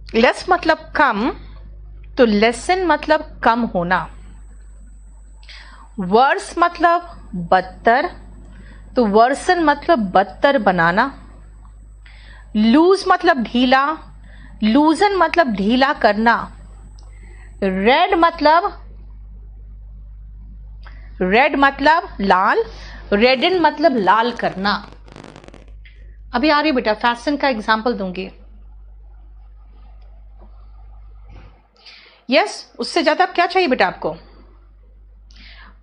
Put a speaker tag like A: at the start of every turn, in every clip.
A: Less मतलब कम, तो lesson मतलब कम होना। वर्स मतलब बदतर, तो वर्सन मतलब बदतर बनाना। लूज मतलब ढीला, लूजन मतलब ढीला करना। रेड मतलब लाल, रेडन मतलब लाल करना। अभी आ रही बेटा, फैशन का एग्जाम्पल दूंगी। यस, उससे ज्यादा क्या चाहिए बेटा आपको?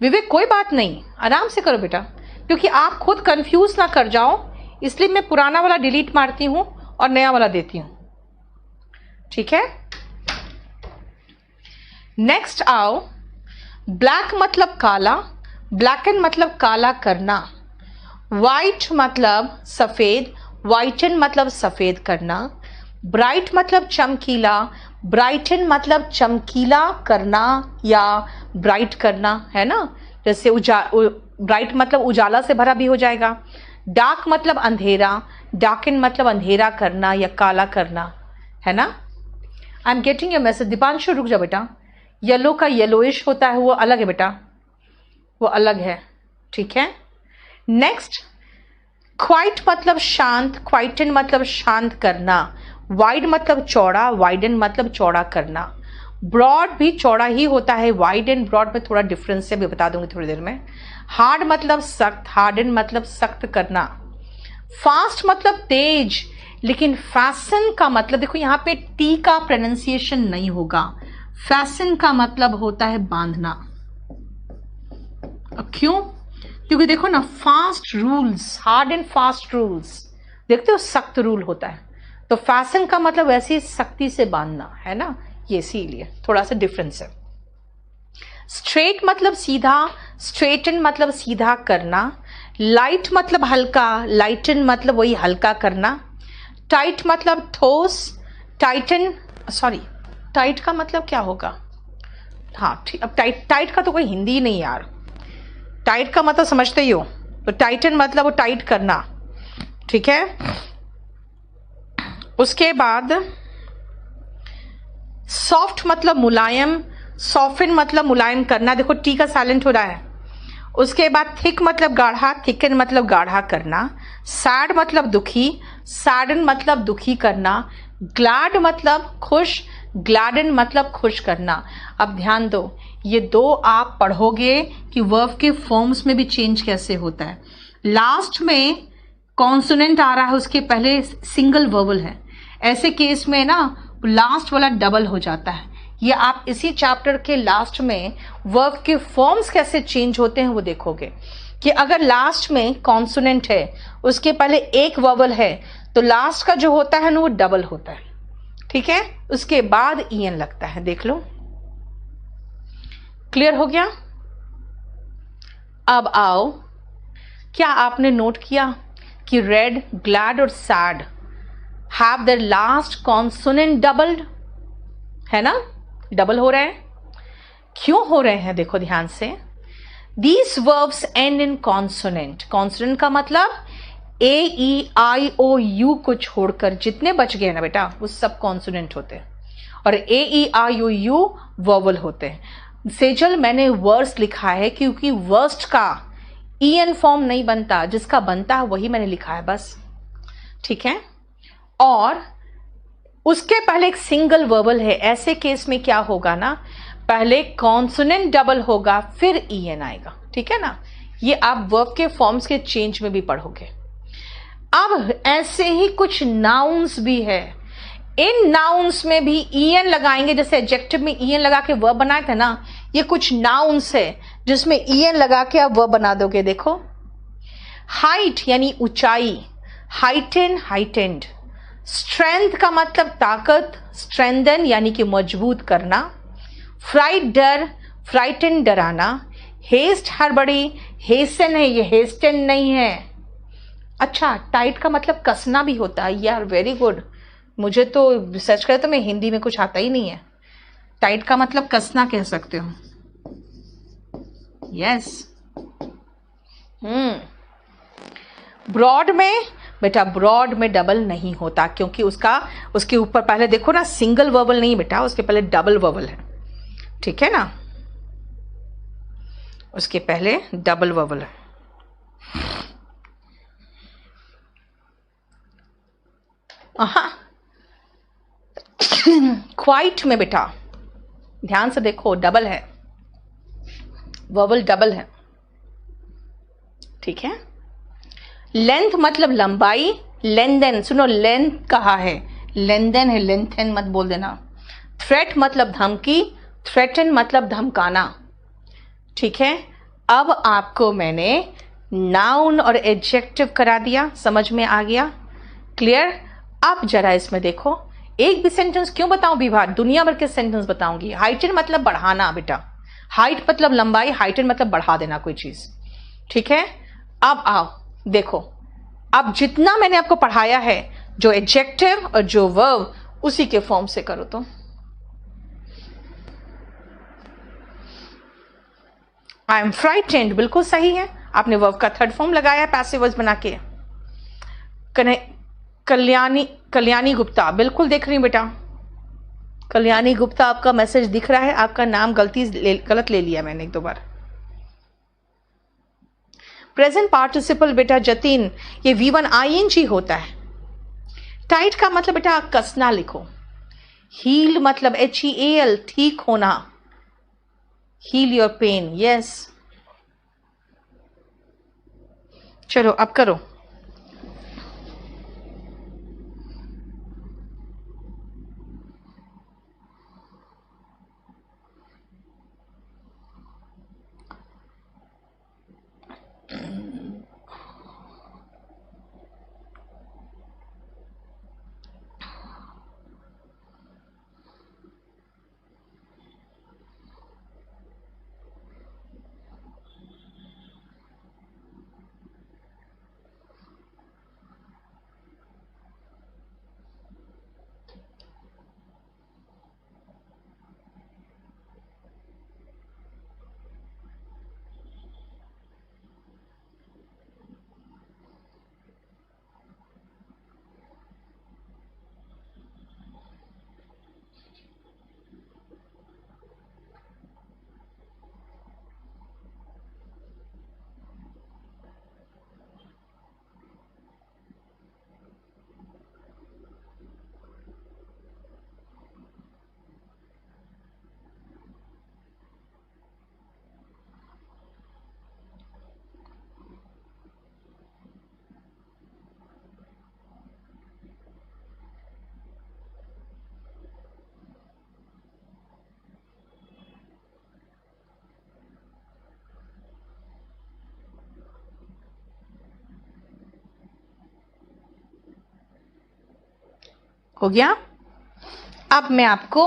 A: विवेक कोई बात नहीं, आराम से करो बेटा, क्योंकि आप खुद कंफ्यूज ना कर जाओ, इसलिए मैं पुराना वाला डिलीट मारती हूं और नया वाला देती हूं। ठीक है, नेक्स्ट आओ। ब्लैक मतलब काला, ब्लैकन मतलब काला करना। वाइट मतलब सफेद, वाइटन मतलब सफेद करना। ब्राइट मतलब चमकीला, ब्राइटन मतलब चमकीला करना या ब्राइट करना, है ना। जैसे ब्राइट मतलब उजाला से भरा भी हो जाएगा। डार्क मतलब अंधेरा, डार्कन मतलब अंधेरा करना या काला करना, है ना। I am getting your message. Deepanshu रुक जा बेटा, येलो का येलोइश होता है, वो अलग है बेटा, वो अलग है। ठीक है, नेक्स्ट। क्वाइट मतलब शांत, क्वाइटन मतलब शांत करना। वाइड मतलब चौड़ा, वाइडन मतलब चौड़ा करना। ब्रॉड भी चौड़ा ही होता है, वाइड एंड ब्रॉड में थोड़ा डिफरेंस है, भी बता दूंगी थोड़ी देर में। हार्ड मतलब सख्त, हार्डन मतलब सख्त करना। फास्ट मतलब तेज, लेकिन फैशन का मतलब देखो यहाँ पे टी का प्रोनाउंसिएशन नहीं होगा। फैशन का मतलब होता है बांधना। अब क्यों? क्योंकि देखो ना, fast rules, hard and fast rules, देखते हो सख्त रूल होता है, तो फैशन का मतलब वैसे सख्ती से बांधना, है ना, ये इसीलिए थोड़ा सा डिफरेंस है। स्ट्रेट मतलब सीधा, स्ट्रेटन मतलब सीधा करना। लाइट मतलब हल्का, लाइटन मतलब वही हल्का करना। टाइट मतलब ठोस, टाइटन, सॉरी, टाइट का मतलब क्या होगा? हाँ ठीक, अब टाइट, टाइट का तो कोई हिंदी ही नहीं यार। टाइट का मतलब समझते ही हो, तो टाइटन मतलब वो टाइट करना। ठीक है, उसके बाद सॉफ्ट मतलब मुलायम, सॉफ्टन मतलब मुलायम करना, देखो टी का साइलेंट हो रहा है। उसके बाद थिक मतलब गाढ़ा, थिकन मतलब गाढ़ा करना। सैड मतलब दुखी, सैडन मतलब दुखी करना। ग्लैड मतलब खुश, ग्लैडन मतलब खुश करना। अब ध्यान दो, ये दो आप पढ़ोगे कि वर्ब के फॉर्म्स में भी चेंज कैसे होता है। लास्ट में कॉन्सोनेंट आ रहा है, उसके पहले सिंगल वर्बल है, ऐसे केस में ना लास्ट वाला डबल हो जाता है। ये आप इसी चैप्टर के लास्ट में वर्ब के फॉर्म्स कैसे चेंज होते हैं वो देखोगे, कि अगर लास्ट में कॉन्सोनेंट है, उसके पहले एक वर्बल है, तो लास्ट का जो होता है ना वो डबल होता है। ठीक है, उसके बाद ईएन लगता है, देख लो। क्लियर हो गया? अब आओ, क्या आपने नोट किया कि रेड, ग्लैड और sad have their last consonant doubled, है ना, डबल हो रहे हैं। क्यों हो रहे हैं देखो ध्यान से। These verbs and in consonant, consonant का मतलब ए ई आई ओ यू को छोड़कर जितने बच गए ना बेटा वो सब कॉन्सोनेंट होते हैं, और ए ई आई ओ यू वोवल होते हैं। सेजल मैंने वर्स लिखा है क्योंकि वर्स्ट का ईएन फॉर्म नहीं बनता, जिसका बनता है वही मैंने लिखा है बस। ठीक है, और उसके पहले एक सिंगल वर्बल है, ऐसे केस में क्या होगा ना, पहले कॉन्सोनेंट डबल होगा फिर ईएन आएगा। ठीक है ना, ये आप वर्ब के फॉर्म्स के चेंज में भी पढ़ोगे। अब ऐसे ही कुछ नाउन्स भी है, इन नाउन्स में भी ईएन लगाएंगे, जैसे एडजेक्टिव में ईएन लगा के वर्ब बनाए थे ना, ये कुछ नाउन्स है जिसमें ईएन लगा के आप वर्ब बना दोगे। देखो, हाइट यानी ऊंचाई, हाइटेन, हाइटेंड। स्ट्रेंथ का मतलब ताकत, स्ट्रेंथन यानी कि मजबूत करना। फ्राइट डर, फ्राइटन डराना। हेस्ट हड़बड़ी, हेस्टन है, ये हेस्टन नहीं है। अच्छा, टाइट का मतलब कसना भी होता है यार, वेरी गुड। मुझे तो रिसर्च करे तो मैं हिंदी में कुछ आता ही नहीं है। टाइट का मतलब कसना कह सकते हो। यस। ब्रॉड में बेटा ब्रॉड में डबल नहीं होता, क्योंकि उसके ऊपर पहले देखो ना, सिंगल वर्बल नहीं बेटा, उसके पहले डबल वर्बल है, ठीक है ना, उसके पहले डबल वर्बल है। क्वाइट में बेटा ध्यान से देखो, डबल है, वर्बल डबल है, ठीक है। लेंथ मतलब लंबाई, लेंथन, सुनो लेंथ कहा है, लेंथन है, लेंथन मत बोल देना। थ्रेट मतलब धमकी, थ्रेटन मतलब धमकाना, ठीक है। अब आपको मैंने नाउन और एडजेक्टिव करा दिया, समझ में आ गया, क्लियर। अब जरा इसमें देखो, एक भी सेंटेंस क्यों बताऊं विभा, दुनिया भर के सेंटेंस बताऊंगी। हाइटन मतलब बढ़ाना बेटा, हाइट मतलब लंबाई, हाइटन मतलब बढ़ा देना कोई चीज, ठीक है। अब आओ देखो, अब जितना मैंने आपको पढ़ाया है, जो एडजेक्टिव और जो वर्ब, उसी के फॉर्म से करो। तो आई एम फ्राइटेंड बिल्कुल सही है, आपने वर्ब का थर्ड फॉर्म लगाया पैसिव वॉइस बना के। कल्याणी गुप्ता, बिल्कुल देख रही हूं बेटा, कल्याणी गुप्ता आपका मैसेज दिख रहा है, आपका नाम गलत ले लिया मैंने एक दो बार। प्रेजेंट पार्टिसिपल बेटा जतिन, ये V1 ING होता है। टाइट का मतलब बेटा कसना लिखो। हील मतलब HEAL, ठीक होना, हील योर पेन, यस। चलो अब करो। हो गया। अब मैं आपको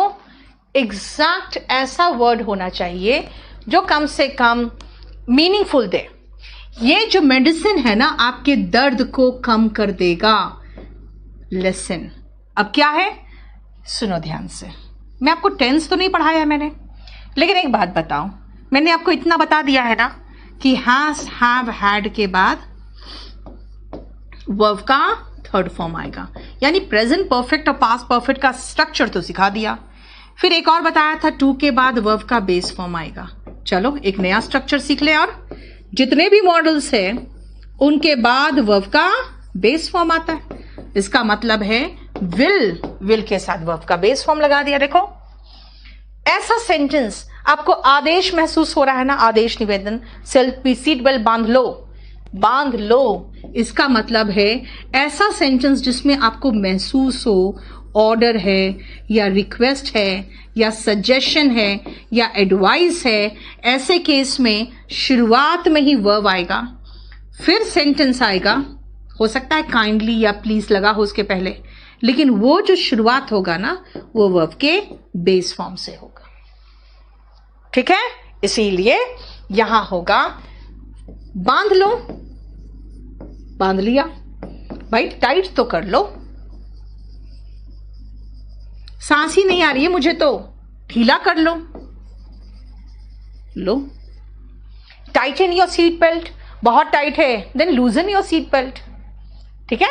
A: एग्जैक्ट ऐसा वर्ड होना चाहिए जो कम से कम मीनिंगफुल दे। ये जो मेडिसिन है ना, आपके दर्द को कम कर देगा। लिसन, अब क्या है सुनो ध्यान से। मैं आपको टेंस तो नहीं पढ़ाया है मैंने, लेकिन एक बात बताऊं, मैंने आपको इतना बता दिया है ना कि हैज, हैव, हैड के बाद वर्ब का थर्ड फॉर्म आएगा, यानी प्रेजेंट परफेक्ट और पास्ट परफेक्ट का स्ट्रक्चर तो सिखा दिया। फिर एक और बताया था, टू के बाद वर्ब का बेस फॉर्म आएगा। चलो एक नया स्ट्रक्चर सीख ले। और जितने भी मॉडल्स हैं उनके बाद वर्ब का बेस फॉर्म आता है। इसका मतलब है विल, विल के साथ वर्ब का बेस फॉर्म लगा दिया। देखो ऐसा सेंटेंस आपको आदेश महसूस हो रहा है ना, आदेश निवेदन, सेल्फ पी सीट बेल्ट बांध लो, बांध लो। इसका मतलब है ऐसा सेंटेंस जिसमें आपको महसूस हो ऑर्डर है या रिक्वेस्ट है या सजेशन है या एडवाइस है। ऐसे केस में शुरुआत में ही वर्ब आएगा, फिर सेंटेंस आएगा। हो सकता है काइंडली या प्लीज लगा हो उसके पहले, लेकिन वो जो शुरुआत होगा ना वो वर्ब के बेस फॉर्म से होगा। ठीक है, इसीलिए यहां होगा बांध लो, बांध लिया भाई, टाइट तो कर लो। सांस ही नहीं आ रही है मुझे तो ढीला कर लो, लो। टाइटन योर सीट बेल्ट, बहुत टाइट है, then loosen your seat belt. ठीक है।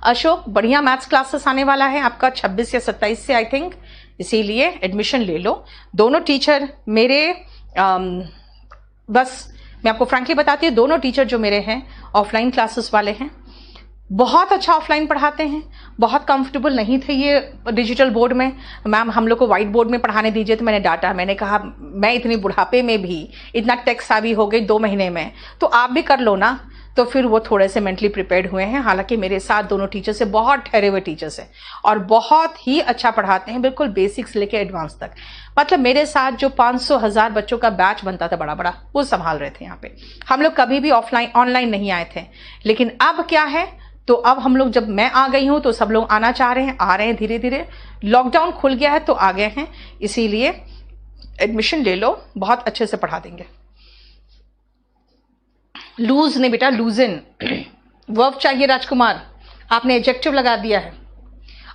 A: अशोक, बढ़िया मैथ्स क्लासेस आने वाला है आपका 26 या 27 से आई थिंक, इसीलिए एडमिशन ले लो। दोनों टीचर मेरे बस मैं आपको फ्रैंकली बताती हूँ, दोनों टीचर जो मेरे हैं ऑफलाइन क्लासेस वाले हैं, बहुत अच्छा ऑफलाइन पढ़ाते हैं। बहुत कंफर्टेबल नहीं थे ये डिजिटल बोर्ड में। मैम हम लोग को व्हाइट बोर्ड में पढ़ाने दीजिए, तो मैंने डांटा। मैंने कहा मैं इतनी बुढ़ापे में भी इतना टेक्स्ट हावी हो गई 2 महीने में, तो आप भी कर लो ना। तो फिर वो थोड़े से मेंटली प्रिपेयर्ड हुए हैं। हालांकि मेरे साथ दोनों टीचर्स से बहुत ठहरे हुए टीचर्स हैं और बहुत ही अच्छा पढ़ाते हैं, बिल्कुल बेसिक्स लेके एडवांस तक। मतलब मेरे साथ जो 500-1000 बच्चों का बैच बनता था बड़ा बड़ा, वो संभाल रहे थे यहाँ पे। हम लोग कभी भी ऑनलाइन नहीं आए थे। लेकिन अब क्या है, तो अब हम लोग, जब मैं आ गई हूं तो सब लोग आना चाह रहे हैं, आ रहे हैं धीरे धीरे। लॉकडाउन खुल गया है तो आ गए हैं, इसीलिए एडमिशन ले लो, बहुत अच्छे से पढ़ा देंगे। लूज नहीं बेटा, लूजन वर्ब चाहिए राजकुमार, आपने एडजेक्टिव लगा दिया है।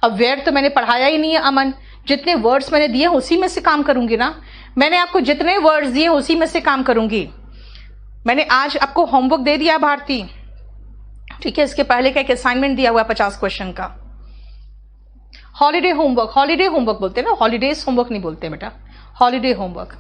A: अब वेयर तो मैंने पढ़ाया ही नहीं है अमन, जितने वर्ड्स मैंने दिए उसी में से काम करूंगी ना। मैंने आपको जितने वर्ड्स दिए उसी में से काम करूंगी। मैंने आज आपको होमवर्क दे दिया भारती, ठीक है। इसके पहले का एक असाइनमेंट दिया हुआ है 50 क्वेश्चन का। हॉलीडे होमवर्क बोलते हैं ना, हॉलीडेज होमवर्क नहीं बोलते बेटा, हॉलीडे होमवर्क।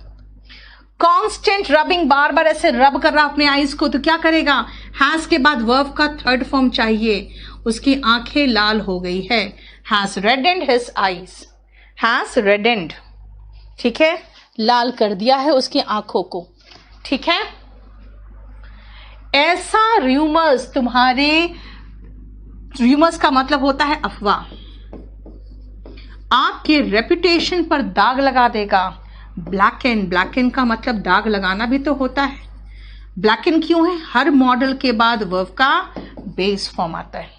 A: कांस्टेंट रबिंग, बार बार ऐसे रब कर रहा अपने आईज को, तो क्या करेगा, हैज के बाद वर्ब का थर्ड फॉर्म चाहिए। उसकी आंखें लाल हो गई है, हैज रेडेंड हिज आईज, हैज रेडेंड, ठीक है, लाल कर दिया है उसकी आंखों को, ठीक है। ऐसा र्यूमर्स, तुम्हारे र्यूमर्स का मतलब होता है अफवाह, आपके रेपुटेशन पर दाग लगा देगा। ब्लैकन का मतलब दाग लगाना भी तो होता है। ब्लैकन क्यों है, हर मॉडल के बाद वर्ब का बेस फॉर्म आता है,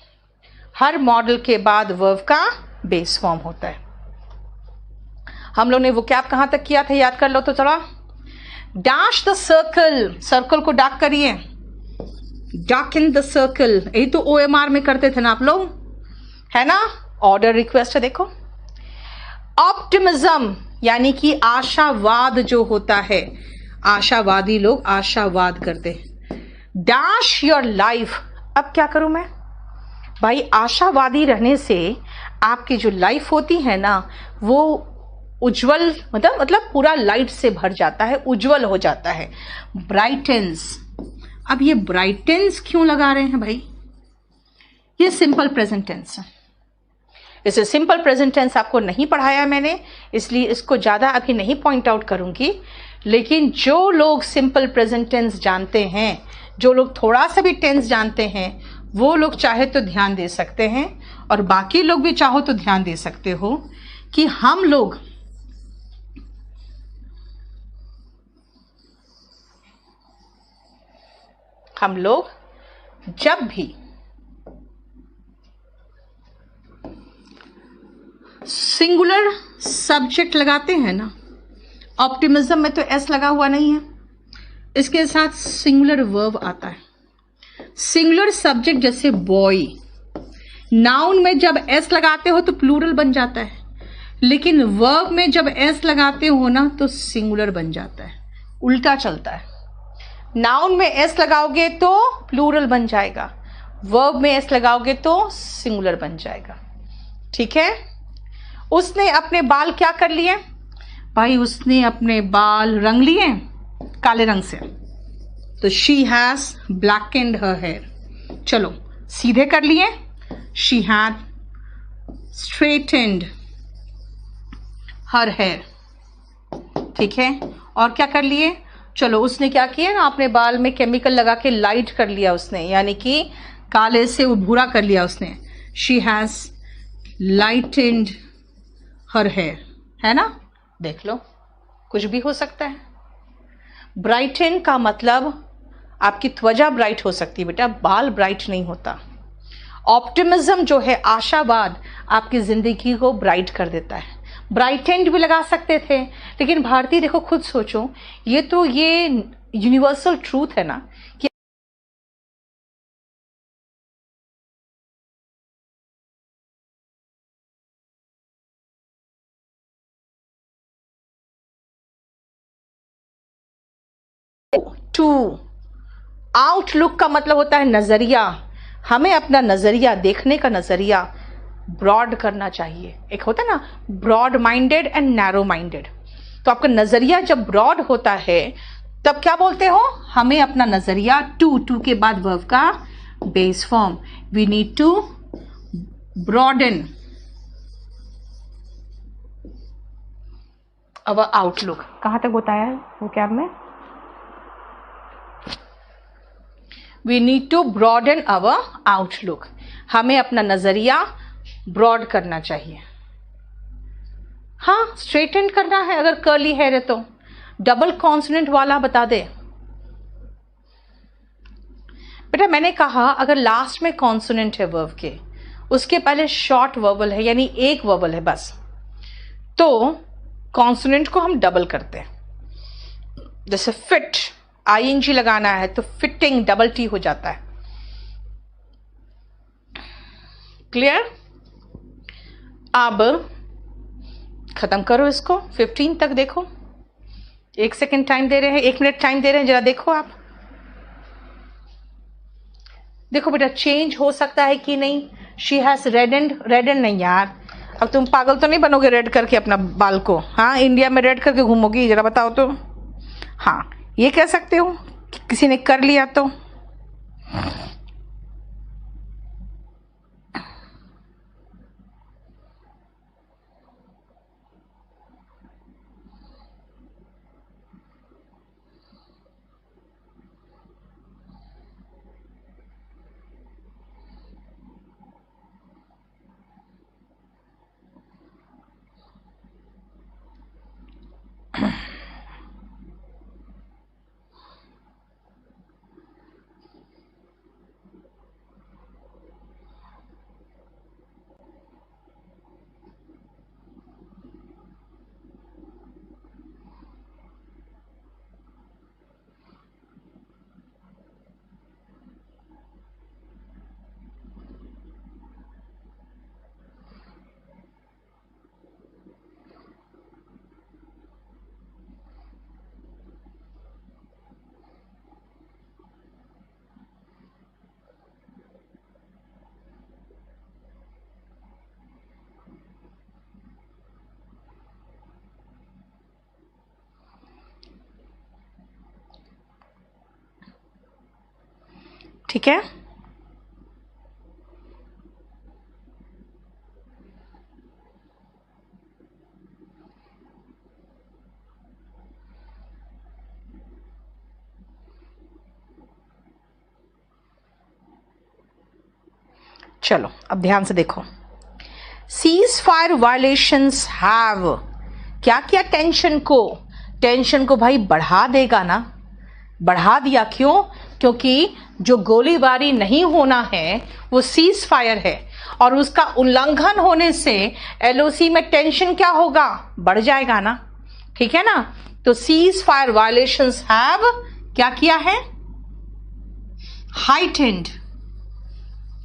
A: हर मॉडल के बाद वर्ब का बेस फॉर्म होता है। हम लोग ने वो क्या कहां तक किया था, याद कर लो तो थोड़ा। डैश द सर्कल, सर्कल को डार्क करिए, डार्क इन द सर्कल, यही तो OMR में करते थे ना आप लोग, है ना। ऑर्डर रिक्वेस्ट है, देखो। ऑप्टिमिज्म यानी कि आशावाद जो होता है, आशावादी लोग आशावाद करते हैं। डैश योर लाइफ, अब क्या करूं मैं भाई, आशावादी रहने से आपकी जो लाइफ होती है ना, वो उज्जवल, मतलब पूरा लाइट से भर जाता है, उज्जवल हो जाता है, ब्राइटन्स। अब ये ब्राइटन्स क्यों लगा रहे हैं भाई, ये सिंपल प्रेजेंट टेंस है। इसे सिंपल प्रेजेंट टेंस आपको नहीं पढ़ाया मैंने, इसलिए इसको ज्यादा अभी नहीं पॉइंट आउट करूंगी। लेकिन जो लोग सिंपल प्रेजेंट टेंस जानते हैं, जो लोग थोड़ा सा भी टेंस जानते हैं, वो लोग चाहे तो ध्यान दे सकते हैं, और बाकी लोग भी चाहो तो ध्यान दे सकते हो कि हम लोग जब भी सिंगुलर सब्जेक्ट लगाते हैं ना, ऑप्टिमिज्म में तो एस लगा हुआ नहीं है, इसके साथ सिंगुलर वर्ब आता है। सिंगुलर सब्जेक्ट जैसे बॉय, नाउन में जब एस लगाते हो तो प्लूरल बन जाता है, लेकिन वर्ब में जब एस लगाते हो ना तो सिंगुलर बन जाता है, उल्टा चलता है। नाउन में एस लगाओगे तो प्लूरल बन जाएगा, वर्ब में एस लगाओगे तो सिंगुलर बन जाएगा, ठीक है। उसने अपने बाल क्या कर लिए भाई, उसने अपने बाल रंग लिए काले रंग से, तो she has blanket her hair. चलो सीधे कर लिए, शी हैड स्ट्रेटेंड हर हेयर, ठीक है। और क्या कर लिए, चलो उसने क्या किया ना, अपने बाल में केमिकल लगा के लाइट कर लिया उसने, यानी कि काले से वो भूरा कर लिया उसने। She has lightened her hair, है ना। देख लो, कुछ भी हो सकता है। ब्राइटन का मतलब आपकी त्वचा ब्राइट हो सकती है बेटा, बाल ब्राइट नहीं होता। ऑप्टिमिज्म जो है, आशावाद, आपकी जिंदगी को ब्राइट कर देता है। ब्राइटेंड भी लगा सकते थे, लेकिन भारती देखो खुद सोचो, ये तो ये यूनिवर्सल ट्रूथ है ना कि टू, आउटलुक का मतलब होता है नजरिया, हमें अपना नजरिया, देखने का नजरिया ब्रॉड करना चाहिए। एक होता है ना broad minded and narrow minded. तो आपका नजरिया जब ब्रॉड होता है तब क्या बोलते हो, हमें अपना नजरिया, टू के बाद वर्ब का base form, we need to broaden our outlook. कहां तक बताया है वो कैब में, we need to broaden our outlook, हमें अपना नजरिया ब्रॉड करना चाहिए। हाँ, स्ट्रेटन करना है अगर कर्ली हेयर है तो। डबल कॉन्सोनेंट वाला बता दे बेटा। मैंने कहा अगर लास्ट में कॉन्सोनेंट है वर्ब के, उसके पहले शॉर्ट वर्बल है यानी एक वर्बल है बस, तो कॉन्सोनेंट को हम डबल करते हैं। जैसे फिट, आईएनजी लगाना है तो फिटिंग डबल टी हो जाता है। क्लियर? अब खत्म करो इसको, 15 तक देखो। 1 सेकेंड टाइम दे रहे हैं, 1 मिनट टाइम दे रहे हैं, जरा देखो आप। देखो बेटा चेंज हो सकता है कि नहीं। शी हैज रेड नहीं यार, अब तुम पागल तो नहीं बनोगे रेड करके अपना बाल को। हाँ, इंडिया में रेड करके घूमोगी, जरा बताओ तो। हाँ, ये कह सकते हो कि किसी ने कर लिया तो। ठीक है, चलो अब ध्यान से देखो। सीज फायर वायलेशंस हैव क्या किया, टेंशन को भाई बढ़ा देगा ना, बढ़ा दिया। क्यों? क्योंकि जो गोलीबारी नहीं होना है वो सीज फायर है, और उसका उल्लंघन होने से एलओसी में टेंशन क्या होगा, बढ़ जाएगा ना। ठीक है ना। तो सीज फायर वायलेशंस हैव क्या किया है, हाइटेंड।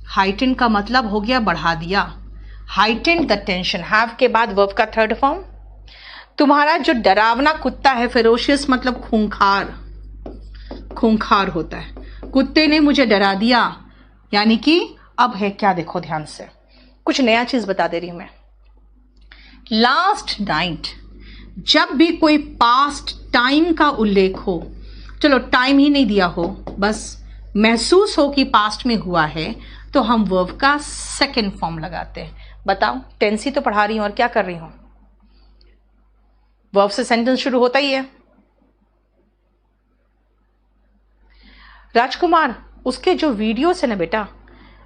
A: हाइटेंड का मतलब हो गया बढ़ा दिया, हाइटेंड द टेंशन। हैव के बाद वर्ब का थर्ड फॉर्म। तुम्हारा जो डरावना कुत्ता है, फेरोशियस मतलब खूंखार होता है। कुत्ते ने मुझे डरा दिया, यानी कि अब है क्या, देखो ध्यान से, कुछ नया चीज बता दे रही हूं मैं। लास्ट नाइट, जब भी कोई पास्ट टाइम का उल्लेख हो, चलो टाइम ही नहीं दिया हो, बस महसूस हो कि पास्ट में हुआ है, तो हम वर्ब का सेकेंड फॉर्म लगाते हैं। बताओ, टेंस ही तो पढ़ा रही हूं और क्या कर रही हूं, वर्ब से सेंटेंस शुरू होता ही है। राजकुमार, उसके जो वीडियोस है ना बेटा,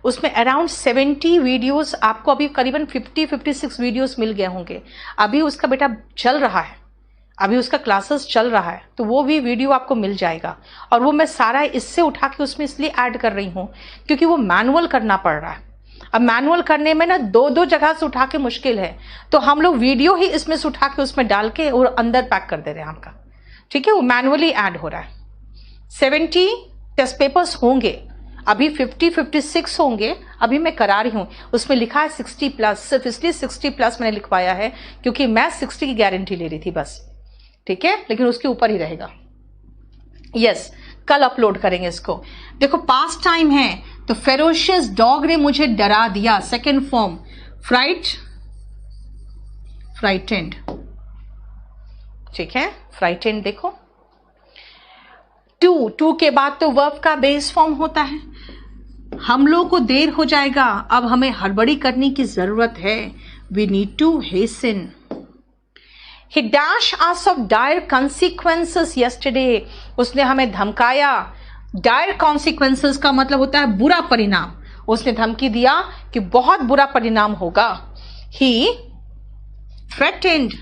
A: उसमें अराउंड 70 वीडियोस, आपको अभी करीबन 56 वीडियोस मिल गए होंगे। अभी उसका बेटा चल रहा है, अभी उसका क्लासेस चल रहा है, तो वो भी वीडियो आपको मिल जाएगा। और वो मैं सारा इससे उठा के उसमें इसलिए ऐड कर रही हूँ क्योंकि वो मैनुअल करना पड़ रहा है। अब मैनुअल करने में ना दो जगह से उठा के मुश्किल है, तो हम लोग वीडियो ही इसमें से उठा के उसमें डाल के और अंदर पैक कर दे रहे हैं आपका। ठीक है, वो मैनुअली ऐड हो रहा है। 70 टेस्ट पेपर्स होंगे, अभी 56 होंगे, अभी मैं करा रही हूं। उसमें लिखा है 60+, सिर्फ इसलिए 60+ मैंने लिखवाया है क्योंकि मैं 60 की गारंटी ले रही थी बस। ठीक है, लेकिन उसके ऊपर ही रहेगा। यस, कल अपलोड करेंगे इसको। देखो पास्ट टाइम है तो फेरोशियस डॉग ने मुझे डरा दिया, सेकेंड फॉर्म फ्राइटेंड, ठीक है, फ्राइटेंड। देखो टू के बाद तो वर्ब का बेस फॉर्म होता है। हम लोग को देर हो जाएगा, अब हमें हड़बड़ी करने की जरूरत है। We need to hasten. He dashed us of dire consequences yesterday. उसने हमें धमकाया। dire consequences का मतलब होता है बुरा परिणाम। उसने धमकी दिया कि बहुत बुरा परिणाम होगा। He threatened.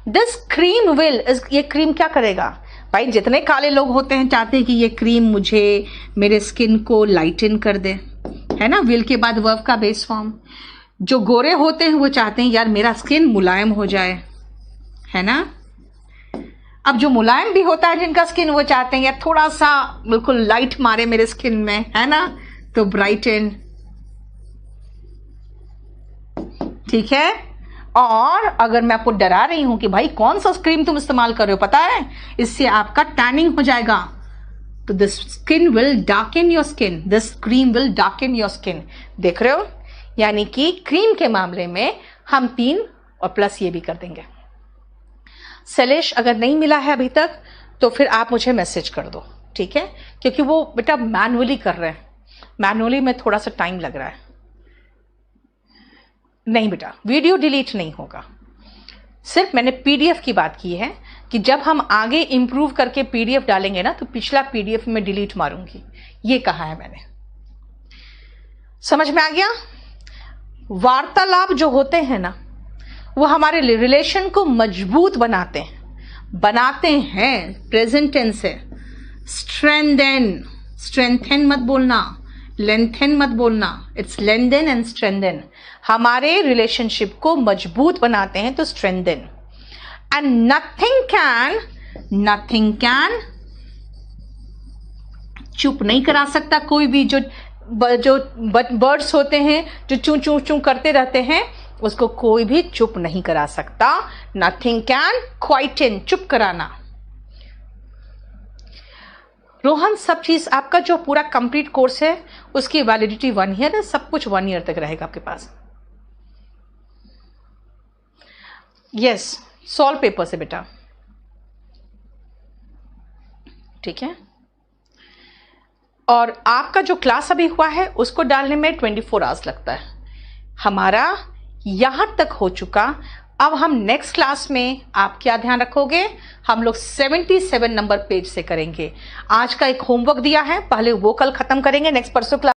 A: This cream will, ये क्रीम क्या करेगा भाई? जितने काले लोग होते हैं चाहते हैं कि ये क्रीम मुझे मेरे स्किन को लाइटन कर दे, है ना। विल के बाद वर्ब का बेस फॉर्म। जो गोरे होते हैं वो चाहते हैं यार मेरा स्किन मुलायम हो जाए, है ना। अब जो मुलायम भी होता है जिनका स्किन, वो चाहते हैं यार थोड़ा सा बिल्कुल लाइट मारे मेरे स्किन में, है ना। तो ब्राइटन, ठीक है। और अगर मैं आपको डरा रही हूं कि भाई कौन सा क्रीम तुम इस्तेमाल कर रहे हो, पता है इससे आपका टैनिंग हो जाएगा, तो this skin will darken your skin, this cream will darken your skin. देख रहे हो, यानी कि क्रीम के मामले में हम 3 और प्लस ये भी कर देंगे। शैलेश अगर नहीं मिला है अभी तक तो फिर आप मुझे मैसेज कर दो, ठीक है, क्योंकि वो बेटा मैनुअली कर रहे हैं, मैनुअली में थोड़ा सा टाइम लग रहा है। नहीं बेटा, वीडियो डिलीट नहीं होगा, सिर्फ मैंने पीडीएफ की बात की है कि जब हम आगे इंप्रूव करके पीडीएफ डालेंगे ना तो पिछला पीडीएफ में डिलीट मारूंगी, ये कहा है मैंने। समझ में आ गया। वार्तालाप जो होते हैं ना वो हमारे रिलेशन को मजबूत बनाते हैं, प्रेजेंट टेंस है। स्ट्रेंथन मत बोलना, लेंथन मत बोलना, इट्स लेंथन एंड स्ट्रेंथन। हमारे रिलेशनशिप को मजबूत बनाते हैं तो स्ट्रेंथन। एंड नथिंग कैन चुप नहीं करा सकता कोई भी। जो बर्ड्स होते हैं जो चू चू चू करते रहते हैं, उसको कोई भी चुप नहीं करा सकता। नथिंग कैन क्वाइटन, चुप कराना। रोहन, सब चीज आपका जो पूरा कंप्लीट कोर्स है उसकी वैलिडिटी 1 ईयर है, सब कुछ 1 ईयर तक रहेगा आपके पास। यस, सॉल्व पेपर से बेटा, ठीक है। और आपका जो क्लास अभी हुआ है उसको डालने में 24 आवर्स लगता है। हमारा यहां तक हो चुका। अब हम नेक्स्ट क्लास में आप क्या ध्यान रखोगे, हम लोग 77 नंबर पेज से करेंगे। आज का एक होमवर्क दिया है, पहले वो कल खत्म करेंगे, नेक्स्ट परसों क्लास